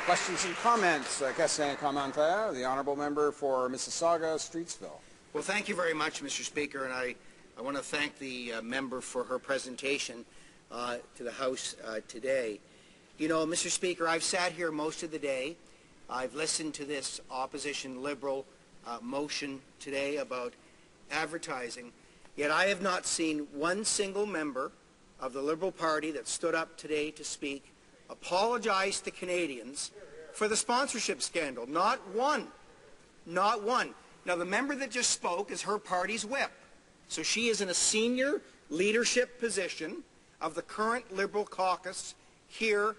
Questions and comments. Question et commentaire. The honourable member for Mississauga, Streetsville. Well, thank you very much, Mr. Speaker, and I want to thank the member for her presentation to the House today. You know, Mr. Speaker, I've sat here most of the day. I've listened to this opposition Liberal motion today about advertising, yet I have not seen one single member of the Liberal Party that stood up today to speak apologize to Canadians for the sponsorship scandal. Not one. Not one. Now, the member that just spoke is her party's whip. So she is in a senior leadership position of the current Liberal caucus here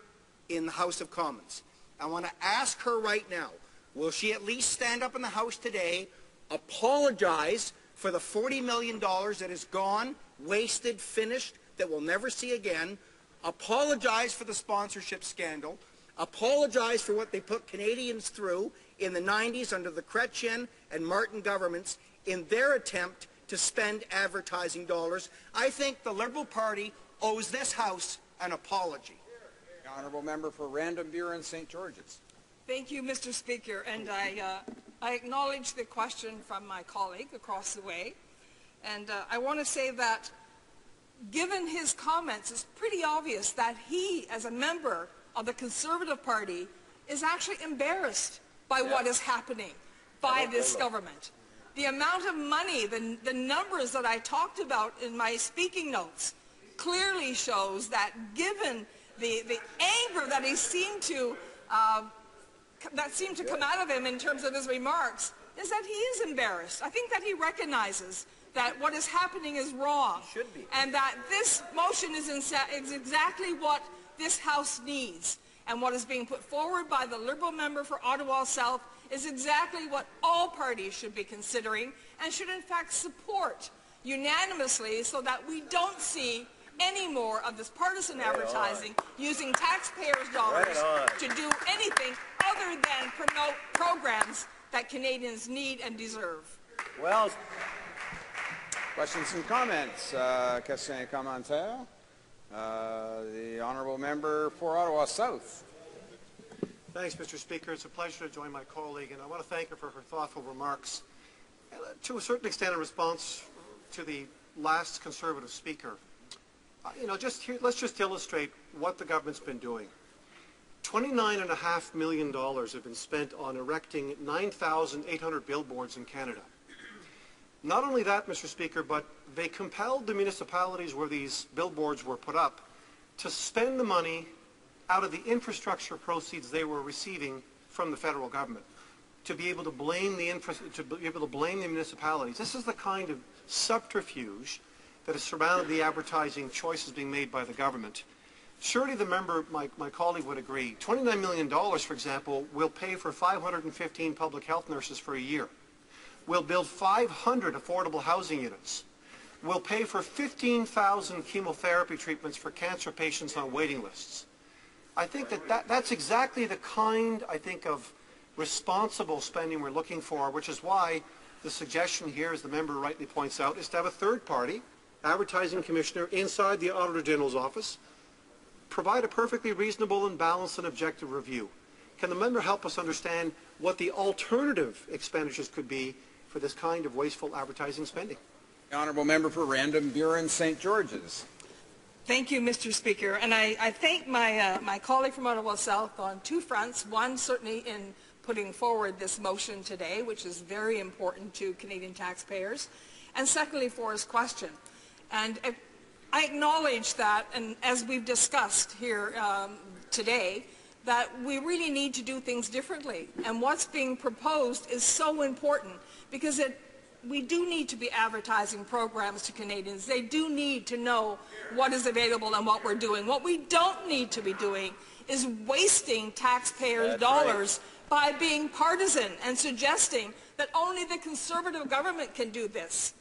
in the House of Commons. I want to ask her right now, will she at least stand up in the House today, apologize for the $40 million that is gone, wasted, finished, that we'll never see again, apologize for the sponsorship scandal, apologize for what they put Canadians through in the 90s under the Chrétien and Martin governments in their attempt to spend advertising dollars. I think the Liberal Party owes this House an apology. The honourable member for Random Buren, St. George's. Thank you, Mr. Speaker, and I acknowledge the question from my colleague across the way, and I want to say that given his comments, it's pretty obvious that he, as a member of the Conservative Party, is actually embarrassed by what is happening by this government. The amount of money, the numbers that I talked about in my speaking notes clearly shows that given the anger that he seemed to come out of him in terms of his remarks, is that he is embarrassed. I think that he recognizes that what is happening is wrong, and that this motion is exactly what this House needs. And what is being put forward by the Liberal member for Ottawa South is exactly what all parties should be considering and should in fact support unanimously, so that we don't see any more of this partisan advertising using taxpayers' dollars to do anything other than promote programs that Canadians need and deserve. Well, questions and comments. Question et commentaire. The honourable member for Ottawa South. Thanks, Mr. Speaker. It's a pleasure to join my colleague, and I want to thank her for her thoughtful remarks. To a certain extent, in response to the last Conservative speaker, let's just illustrate what the government's been doing. $29.5 million have been spent on erecting 9,800 billboards in Canada. Not only that, Mr. Speaker, but they compelled the municipalities where these billboards were put up to spend the money out of the infrastructure proceeds they were receiving from the federal government, to be able to blame the municipalities. This is the kind of subterfuge that has surrounded the advertising choices being made by the government. Surely the member, my colleague, would agree. $29 million, for example, will pay for 515 public health nurses for a year. We'll build 500 affordable housing units. We'll pay for 15,000 chemotherapy treatments for cancer patients on waiting lists. I think that's exactly the kind, of responsible spending we're looking for, which is why the suggestion here, as the member rightly points out, is to have a third-party advertising commissioner inside the Auditor General's office provide a perfectly reasonable and balanced and objective review. Can the member help us understand what the alternative expenditures could be for this kind of wasteful advertising spending? The honourable member for Random Buren, St. George's. Thank you, Mr. Speaker. And I thank my colleague from Ottawa South on two fronts. One, certainly in putting forward this motion today, which is very important to Canadian taxpayers. And secondly, for his question. And I acknowledge that, and as we've discussed here today, that we really need to do things differently. And what's being proposed is so important, because we do need to be advertising programs to Canadians. They do need to know what is available and what we're doing. What we don't need to be doing is wasting taxpayers' dollars by being partisan and suggesting that only the Conservative government can do this.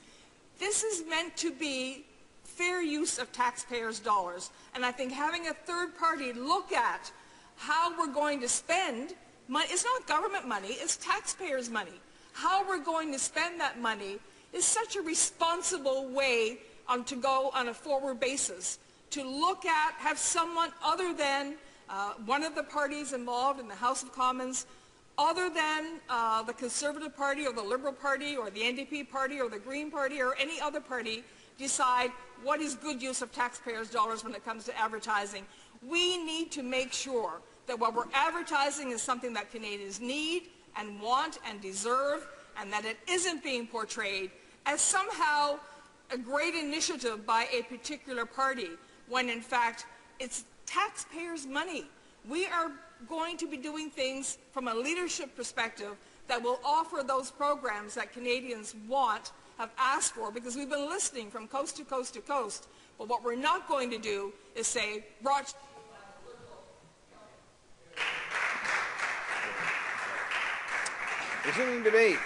This is meant to be fair use of taxpayers' dollars, and I think having a third party look at how we're going to spend money, it's not government money, it's taxpayers' money. How we're going to spend that money is such a responsible way to go on a forward basis, to look at, have someone other than one of the parties involved in the House of Commons, other than the Conservative Party or the Liberal Party or the NDP Party or the Green Party or any other party, decide what is good use of taxpayers' dollars when it comes to advertising. We need to make sure that what we're advertising is something that Canadians need and want and deserve, and that it isn't being portrayed as somehow a great initiative by a particular party, when in fact it's taxpayers' money. We are going to be doing things from a leadership perspective that will offer those programs that Canadians want, have asked for, because we've been listening from coast to coast to coast. But what we're not going to do is say, Resuming debate.